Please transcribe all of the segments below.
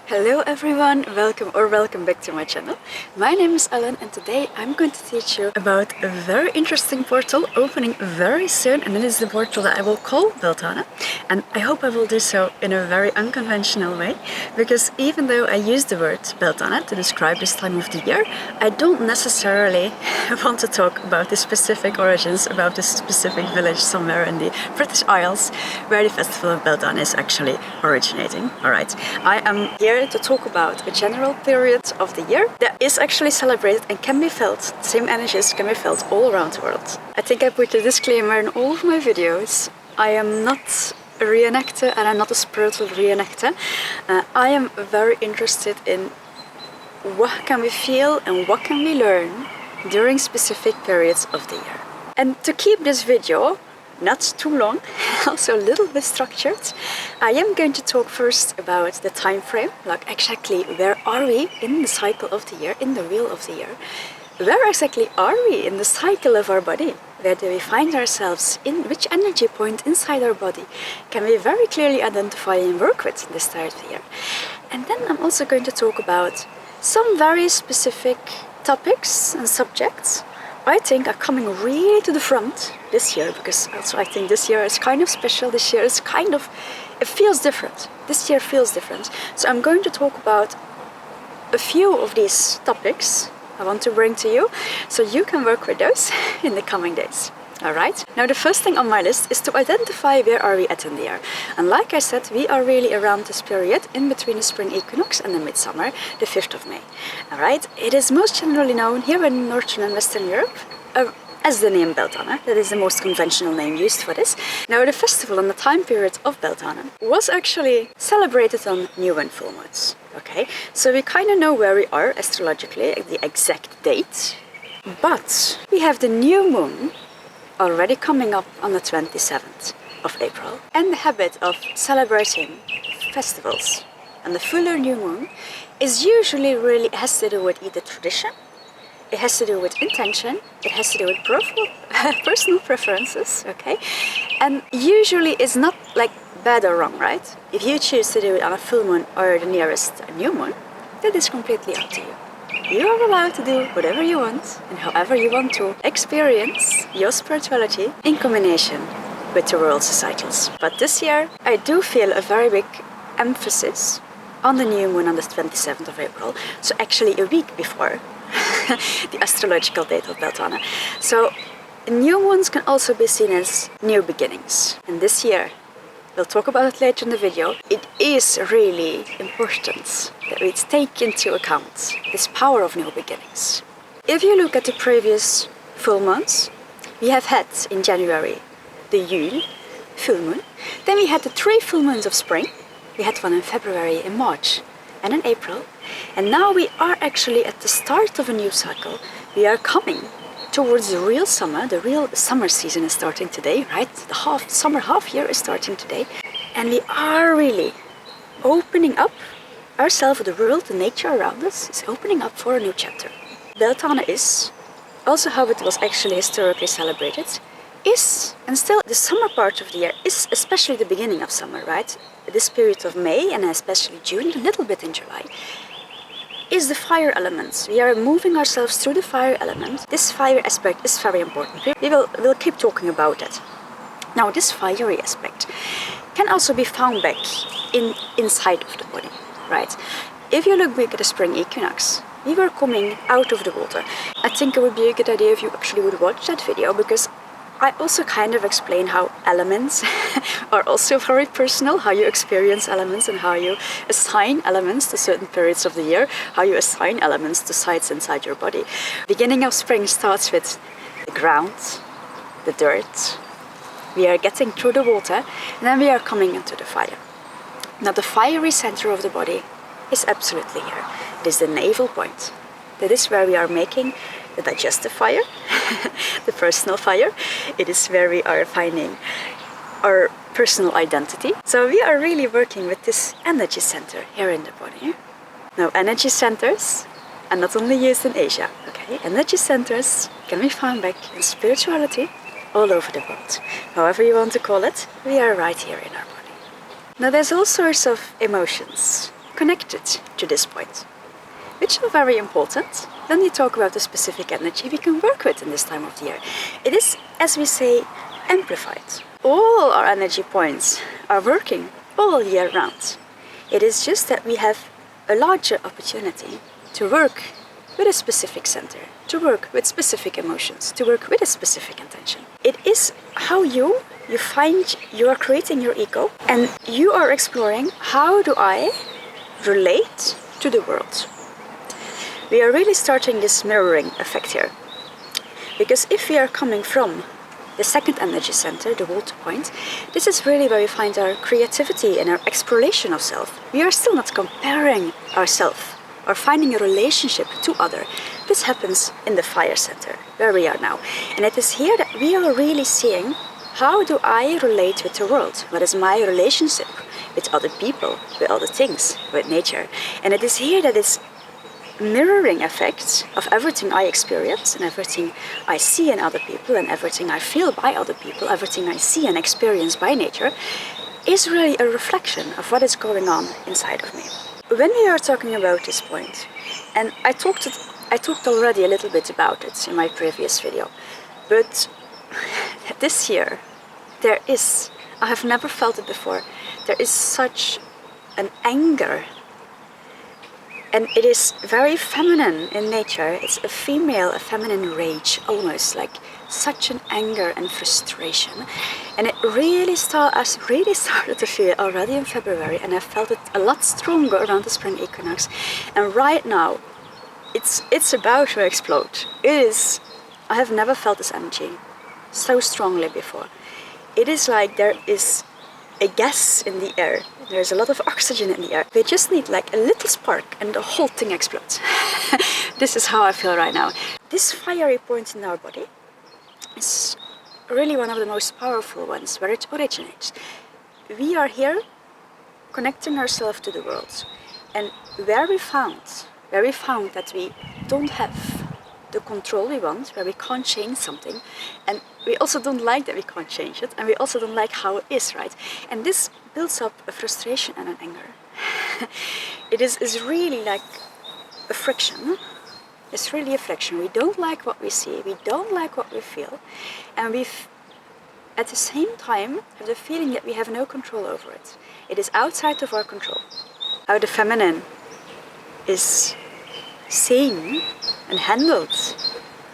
Hello everyone, welcome back to my channel. My name is Ellen and today I'm going to teach you about a very interesting portal opening very soon, and it is the portal that I will call Beltane. And I hope I will do so in a very unconventional way, because even though I use the word Beltane to describe this time of the year, I don't necessarily want to talk about the specific origins, about this specific village somewhere in the British Isles where the festival of Beltane is actually originating. Alright, I am here to talk about a general period of the year that is actually celebrated and can be felt, same energies can be felt all around the world. I think I put a disclaimer in all of my videos. I am not a reenactor and I'm not a spiritual reenactor. I am very interested in what can we feel and what can we learn during specific periods of the year. And to keep this video not too long, also a little bit structured, I am going to talk first about the time frame, like exactly where are we in the cycle of the year, in the wheel of the year. Where exactly are we in the cycle of our body? Where do we find ourselves? In which energy point inside our body can we very clearly identify and work with this time of the year? And then I'm also going to talk about some very specific topics and subjects I think are coming really to the front this year, because also I think this year is kind of special. This year is it feels different. This year feels different. So I'm going to talk about a few of these topics I want to bring to you, so you can work with those in the coming days. Alright, now the first thing on my list is to identify where are we at in the year. And like I said, we are really around this period in between the spring equinox and the midsummer, the 5th of May. Alright, it is most generally known here in Northern and Western Europe as the name Beltane. That is the most conventional name used for this. Now the festival and the time period of Beltane was actually celebrated on new and full moons. Okay, so we kind of know where we are astrologically, the exact date, but we have the new moon already coming up on the 27th of April, and the habit of celebrating festivals and the fuller new moon is usually really has to do with either tradition, it has to do with intention, it has to do with personal preferences, okay? And usually it's not like bad or wrong, right? If you choose to do it on a full moon or the nearest new moon, that is completely up to you. You are allowed to do whatever you want and however you want to experience your spirituality in combination with the world cycles. But this year I do feel a very big emphasis on the new moon on the 27th of April, so actually a week before the astrological date of Beltane. So new moons can also be seen as new beginnings, and this year, we'll talk about it later in the video, it is really important that we take into account this power of new beginnings. If you look at the previous full months, we have had in January the Yule full moon, then we had the 3 full moons of spring, we had one in February, in March and in April, and now we are actually at the start of a new cycle. We are coming towards the real summer season is starting today, right? The summer half year is starting today, and we are really opening up ourselves, the world, the nature around us is opening up for a new chapter. Beltane is also how it was actually historically celebrated, and still the summer part of the year is especially the beginning of summer, right? This period of May and especially June, a little bit in July, is the fire element. We are moving ourselves through the fire element. This fire aspect is very important. We'll keep talking about it. Now this fiery aspect can also be found back inside of the body, right? If you look back at the spring equinox, we were coming out of the water. I think it would be a good idea if you actually would watch that video, because I also kind of explain how elements are also very personal, how you experience elements and how you assign elements to certain periods of the year, how you assign elements to sites inside your body. Beginning of spring starts with the ground, the dirt. We are getting through the water, and then we are coming into the fire. Now the fiery center of the body is absolutely here. It is the navel point. That is where we are making the digestive fire, the personal fire. It is where we are finding our personal identity. So we are really working with this energy center here in the body. Now energy centers are not only used in Asia, okay? Energy centers can be found back in spirituality all over the world. However you want to call it, we are right here in our body. Now there's all sorts of emotions connected to this point, which are very important when we talk about the specific energy we can work with in this time of the year. It is, as we say, amplified. All our energy points are working all year round. It is just that we have a larger opportunity to work with a specific center, to work with specific emotions, to work with a specific intention. It is how you find you are creating your ego, and you are exploring, how do I relate to the world? We are really starting this mirroring effect here. Because if we are coming from the second energy center, the water point, this is really where we find our creativity and our exploration of self. We are still not comparing ourselves or finding a relationship to other. This happens in the fire center, where we are now. And it is here that we are really seeing, how do I relate with the world? What is my relationship with other people, with other things, with nature? And it is here that it's mirroring effects of everything I experience and everything I see in other people and everything I feel by other people, everything I see and experience by nature, is really a reflection of what is going on inside of me. When we are talking about this point, and I talked already a little bit about it in my previous video, but this year there is, I have never felt it before, there is such an anger. And it is very feminine in nature. It's a feminine rage, almost like such an anger and frustration. And it really started to feel already in February, and I felt it a lot stronger around the spring equinox. And right now, it's about to explode. It is. I have never felt this energy so strongly before. It is like there is a gas in the air. There's a lot of oxygen in the air. We just need like a little spark and the whole thing explodes. This is how I feel right now. This fiery point in our body is really one of the most powerful ones, where it originates. We are here connecting ourselves to the world, and where we found that we don't have the control we want, where we can't change something, and we also don't like that we can't change it, and we also don't like how it is, right? And this builds up a frustration and an anger. It is really like a friction. It's really a friction. We don't like what we see, we don't like what we feel, and at the same time have the feeling that we have no control over it. It is outside of our control. How the feminine is seen and handled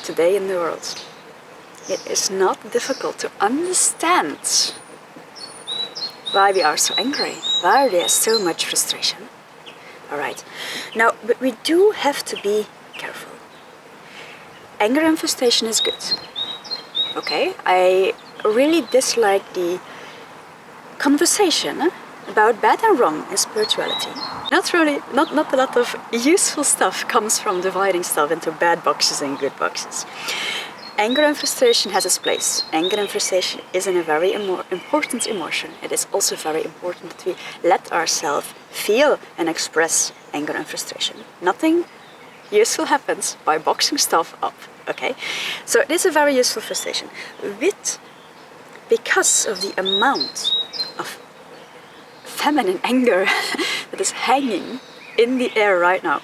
today in the world. It is not difficult to understand why we are so angry, why there is so much frustration. Alright, now, but we do have to be careful. Anger and frustration is good. Okay, I really dislike the conversation about bad and wrong in spirituality. Not a lot of useful stuff comes from dividing stuff into bad boxes and good boxes. Anger and frustration has its place. Anger and frustration is a very important emotion. It is also very important that we let ourselves feel and express anger and frustration. Nothing useful happens by boxing stuff up, okay? So it is a very useful frustration. Because of the amount of feminine anger that is hanging in the air right now.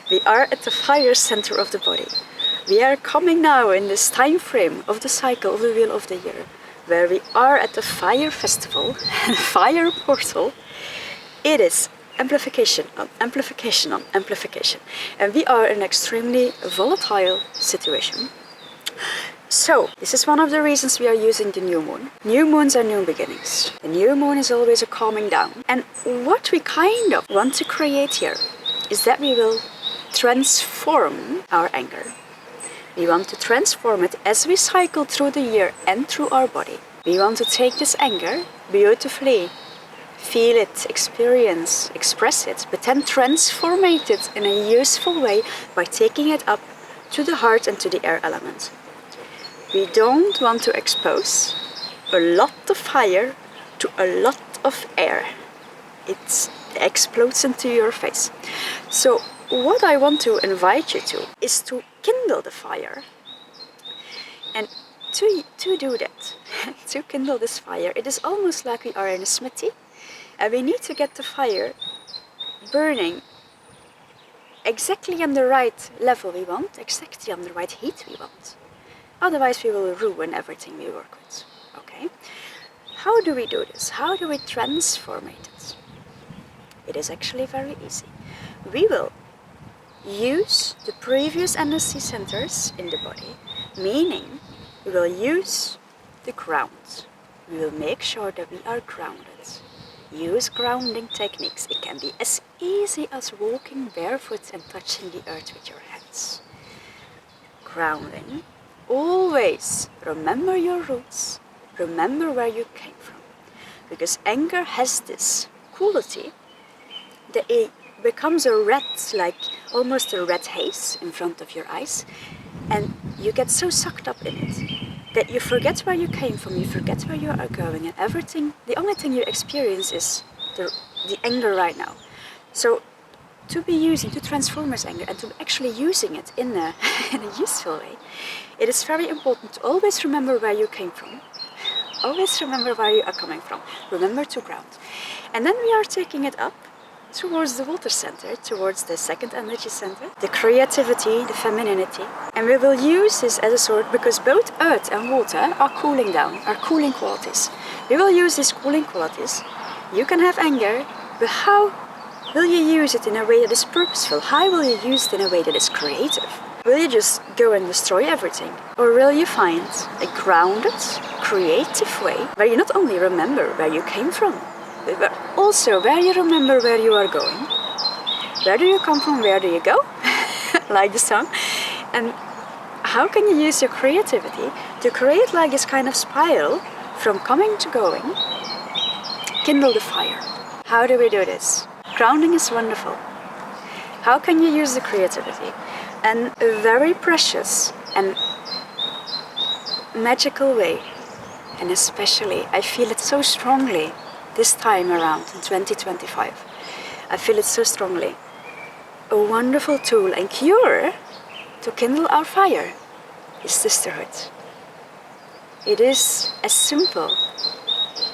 We are at the fire center of the body. We are coming now in this time frame of the cycle of the wheel of the year, where we are at the fire festival, fire portal. It is amplification on amplification on amplification. And we are in an extremely volatile situation. So, this is one of the reasons we are using the new moon. New moons are new beginnings. The new moon is always a calming down. And what we kind of want to create here is that we will transform our anger. We want to transform it as we cycle through the year and through our body. We want to take this anger beautifully, feel it, experience, express it, but then transform it in a useful way by taking it up to the heart and to the air element. We don't want to expose a lot of fire to a lot of air. It explodes into your face. So what I want to invite you to is to kindle the fire. And to do that, to kindle this fire, it is almost like we are in a smithy, and we need to get the fire burning exactly on the right level we want, exactly on the right heat we want. Otherwise we will ruin everything we work with. Okay? How do we do this? How do we transform it? It is actually very easy. We will use the previous energy centers in the body, meaning we will use the ground. We will make sure that we are grounded. Use grounding techniques. It can be as easy as walking barefoot and touching the earth with your hands. Grounding. Always remember your roots. Remember where you came from. Because anger has this quality that it becomes a red, like almost a red haze in front of your eyes, and you get so sucked up in it that you forget where you came from, you forget where you are going, and everything, the only thing you experience is the anger right now. So to transform this anger and to actually using it in a useful way, it is very important to always remember where you came from. Always remember where you are coming from. Remember to ground. And then we are taking it up towards the water center, towards the second energy center, the creativity, the femininity. And we will use this as a sword because both earth and water are cooling down, are cooling qualities. We will use these cooling qualities. You can have anger, but how will you use it in a way that is purposeful? How will you use it in a way that is creative? Will you just go and destroy everything? Or will you find a grounded, creative way where you not only remember where you came from, but also where you remember where you are going? Where do you come from? Where do you go? Like the song. And how can you use your creativity to create like this kind of spiral from coming to going? Kindle the fire. How do we do this? Grounding is wonderful. How can you use the creativity? And a very precious and magical way, and especially I feel it so strongly this time around in 2025. I feel it so strongly. A wonderful tool and cure to kindle our fire is sisterhood. It is as simple,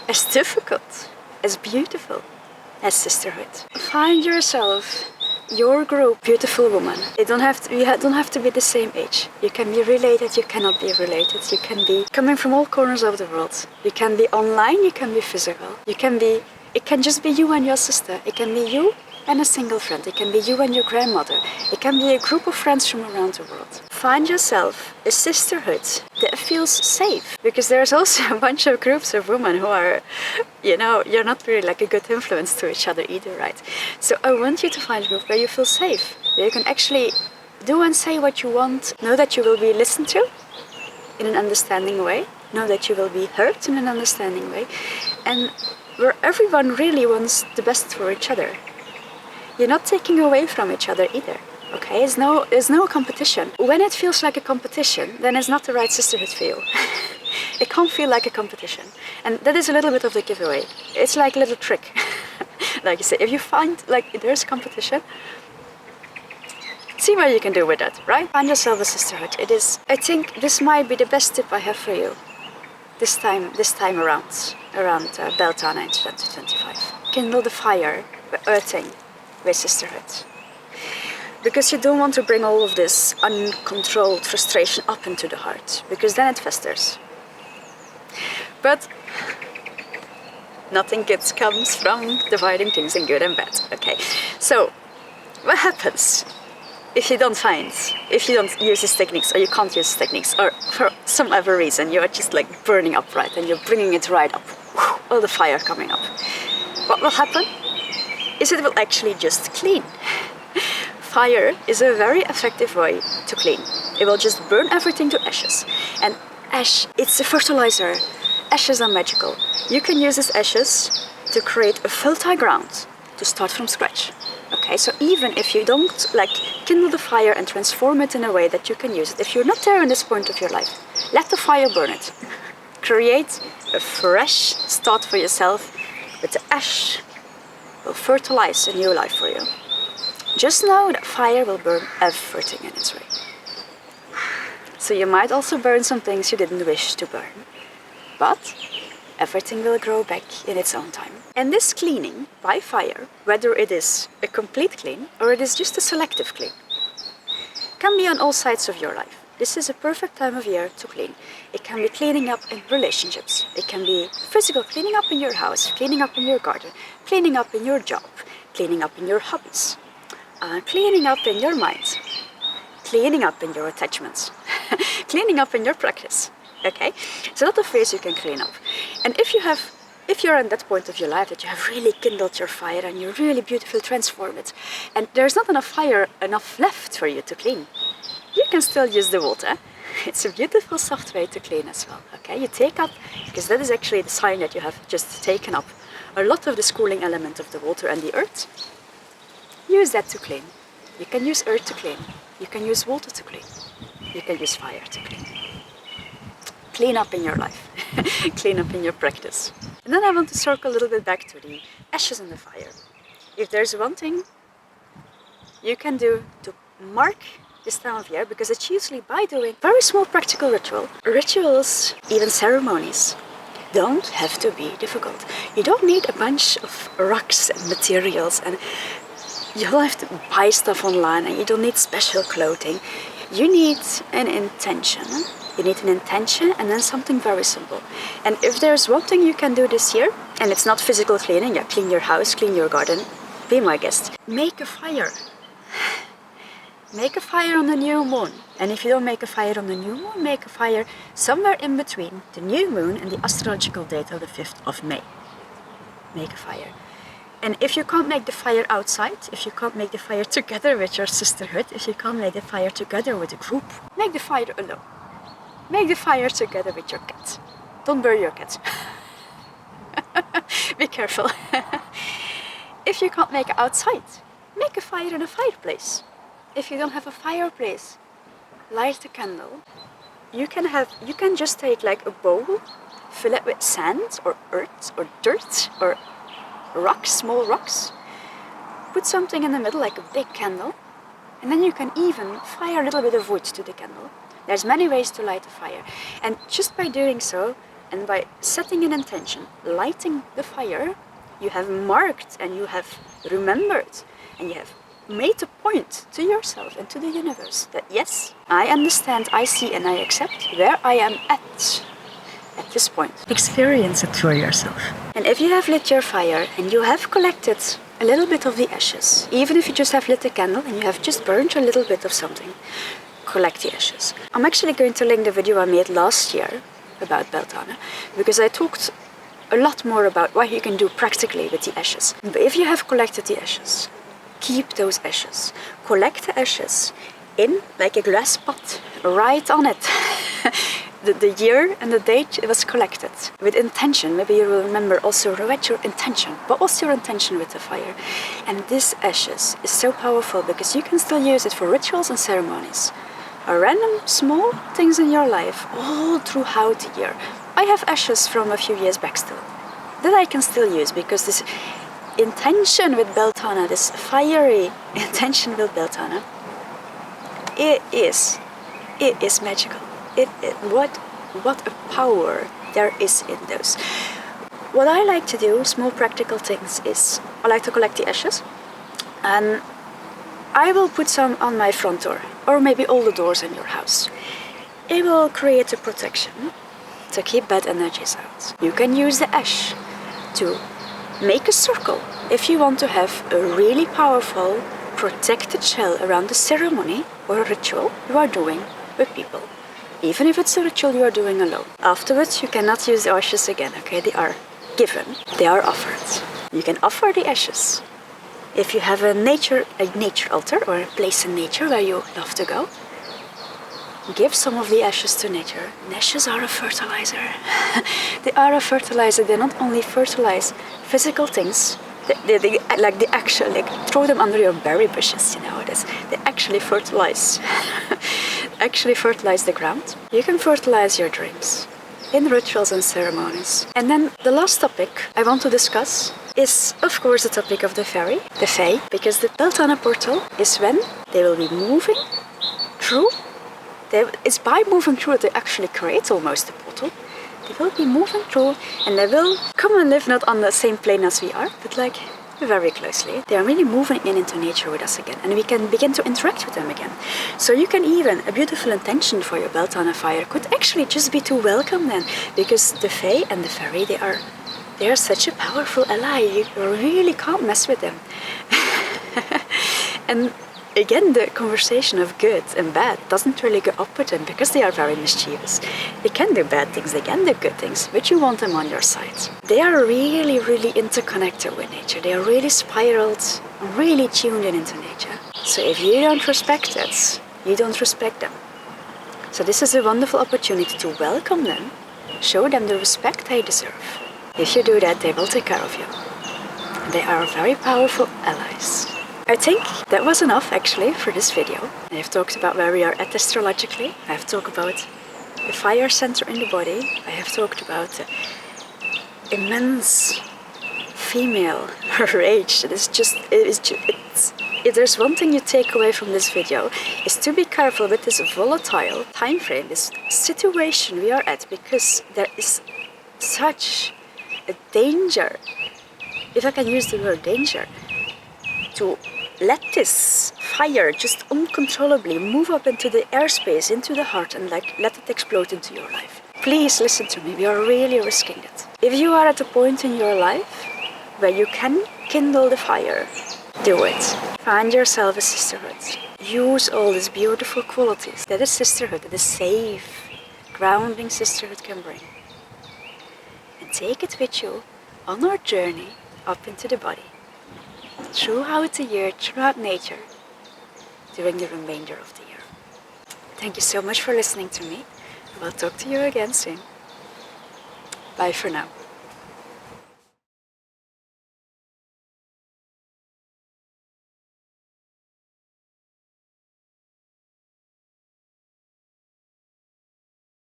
as difficult, as beautiful as sisterhood. Find yourself, your group, beautiful woman. You don't have to be the same age. You can be related, you cannot be related. You can be coming from all corners of the world. You can be online, you can be physical. It can just be you and your sister. It can be you and a single friend. It can be you and your grandmother. It can be a group of friends from around the world. Find yourself a sisterhood that feels safe. Because there's also a bunch of groups of women who are, you're not really like a good influence to each other either, right? So I want you to find a group where you feel safe, where you can actually do and say what you want, know that you will be listened to in an understanding way, know that you will be heard in an understanding way, and where everyone really wants the best for each other. You're not taking away from each other either. Okay, there's no competition. When it feels like a competition, then it's not the right sisterhood for you. It can't feel like a competition. And that is a little bit of the giveaway. It's like a little trick. Like you say, if you find like there's competition, see what you can do with that, right? Find yourself a sisterhood. I think this might be the best tip I have for you this time around Beltane in 2025. Kindle the fire, with earthing, with sisterhood. Because you don't want to bring all of this uncontrolled frustration up into the heart, because then it festers. But nothing good comes from dividing things in good and bad. Okay, so what happens if you don't use these techniques, or you can't use these techniques, or for some other reason you are just like burning up, right, and you're bringing it right up, all the fire coming up? What will happen is it will actually just clean. Fire is a very effective way to clean. It will just burn everything to ashes. And ash, it's a fertilizer. Ashes are magical. You can use these ashes to create a fertile ground to start from scratch. Okay, so even if you don't kindle the fire and transform it in a way that you can use it, if you're not there in this point of your life, let the fire burn it. Create a fresh start for yourself with the ash. Will fertilize a new life for you. Just know that fire will burn everything in its way. So you might also burn some things you didn't wish to burn. But everything will grow back in its own time. And this cleaning by fire, whether it is a complete clean or it is just a selective clean, can be on all sides of your life. This is a perfect time of year to clean. It can be cleaning up in relationships. It can be physical cleaning up in your house, cleaning up in your garden, cleaning up in your job, cleaning up in your hobbies, cleaning up in your mind, cleaning up in your attachments, cleaning up in your practice. Okay, there's a lot of ways you can clean up. And if you're in that point of your life that you have really kindled your fire and you're really beautifully transformed it, and there's not enough fire enough left for you to clean, you can still use the water. It's a beautiful soft way to clean as well. Okay, you take up, because that is actually the sign that you have just taken up a lot of the cooling element of the water and the earth. Use that to clean. You can use earth to clean. You can use water to clean. You can use fire to clean. Clean up in your life. Clean up in your practice. And then I want to circle a little bit back to the ashes in the fire. If there's one thing you can do to mark this time of year, because it's usually by doing very small practical rituals, even ceremonies, don't have to be difficult. You don't need a bunch of rocks and materials, and you don't have to buy stuff online, and you don't need special clothing. You need an intention. You need an intention and then something very simple. And if there's one thing you can do this year, and it's not physical cleaning, yeah, clean your house, clean your garden, be my guest. Make a fire. Make a fire on the new moon. And if you don't make a fire on the new moon, make a fire somewhere in between the new moon and the astrological date of the 5th of May. Make a fire. And if you can't make the fire outside, if you can't make the fire together with your sisterhood, if you can't make the fire together with a group, make the fire alone. Make the fire together with your cat. Don't bury your cat. Be careful. If you can't make it outside, make a fire in a fireplace. If you don't have a fireplace, light a candle. You can just take like a bowl, fill it with sand or earth or dirt or rocks, small rocks. Put something in the middle like a big candle, and then you can even fire a little bit of wood to the candle. There's many ways to light a fire, and just by doing so and by setting an intention, lighting the fire, you have marked and you have remembered and you have made a point to yourself and to the universe that yes, I understand, I see and I accept where I am at this point. Experience it for yourself. And if you have lit your fire and you have collected a little bit of the ashes, even if you just have lit a candle and you have just burned a little bit of something, collect the ashes. I'm actually going to link the video I made last year about Beltane, because I talked a lot more about what you can do practically with the ashes. But if you have collected the ashes, keep those ashes. Collect the ashes in like a glass pot, write on it the year and the date it was collected with intention. Maybe you will remember also write your intention, but what's your intention with the fire? And this ashes is so powerful because you can still use it for rituals and ceremonies. Random small things in your life all throughout the year. I have ashes from a few years back still that I can still use because this intention with Beltane, this fiery intention with Beltane, it is magical. What a power there is in those. What I like to do, small practical things, is I like to collect the ashes and I will put some on my front door, or maybe all the doors in your house. It will create a protection to keep bad energies out. You can use the ash to make a circle if you want to have a really powerful protected shell around the ceremony or a ritual you are doing with people. Even if it's a ritual you are doing alone. Afterwards you cannot use the ashes again, okay? They are given, they are offered. You can offer the ashes. If you have a nature altar or a place in nature where you love to go, give some of the ashes to nature. And ashes are a fertilizer. They are a fertilizer. They not only fertilize physical things, they actually throw them under your berry bushes, you know. They actually fertilize, the ground. You can fertilize your dreams in rituals and ceremonies. And then the last topic I want to discuss is, of course, the topic of the fairy, the fae, because the Beltane Portal is when they will be moving through. It's by moving through that they actually create almost the portal. They will be moving through and they will come and live not on the same plane as we are, but like very closely. They are really moving into nature with us again, and we can begin to interact with them again. So you can even, a beautiful intention for your Beltane fire could actually just be to welcome them, because the Fae and the Fairy, they are such a powerful ally. You really can't mess with them. And again, the conversation of good and bad doesn't really go up with them, because they are very mischievous. They can do bad things, they can do good things, but you want them on your side. They are really, really interconnected with nature. They are really spiraled, really tuned into nature. So if you don't respect it, you don't respect them. So this is a wonderful opportunity to welcome them, show them the respect they deserve. If you do that, they will take care of you. They are very powerful allies. I think that was enough actually for this video. I have talked about where we are at astrologically. I have talked about the fire center in the body. I have talked about the immense female rage. If there's one thing you take away from this video, is to be careful with this volatile time frame, this situation we are at, because there is such a danger, if I can use the word danger, to let this fire just uncontrollably move up into the airspace, into the heart, and like let it explode into your life. Please listen to me, we are really risking it. If you are at a point in your life where you can kindle the fire, do it. Find yourself a sisterhood. Use all these beautiful qualities that a sisterhood, that a safe, grounding sisterhood can bring. And take it with you on our journey up into the body, throughout the year, throughout nature, during the remainder of the year. Thank you so much for listening to me. I will talk to you again soon. Bye for now.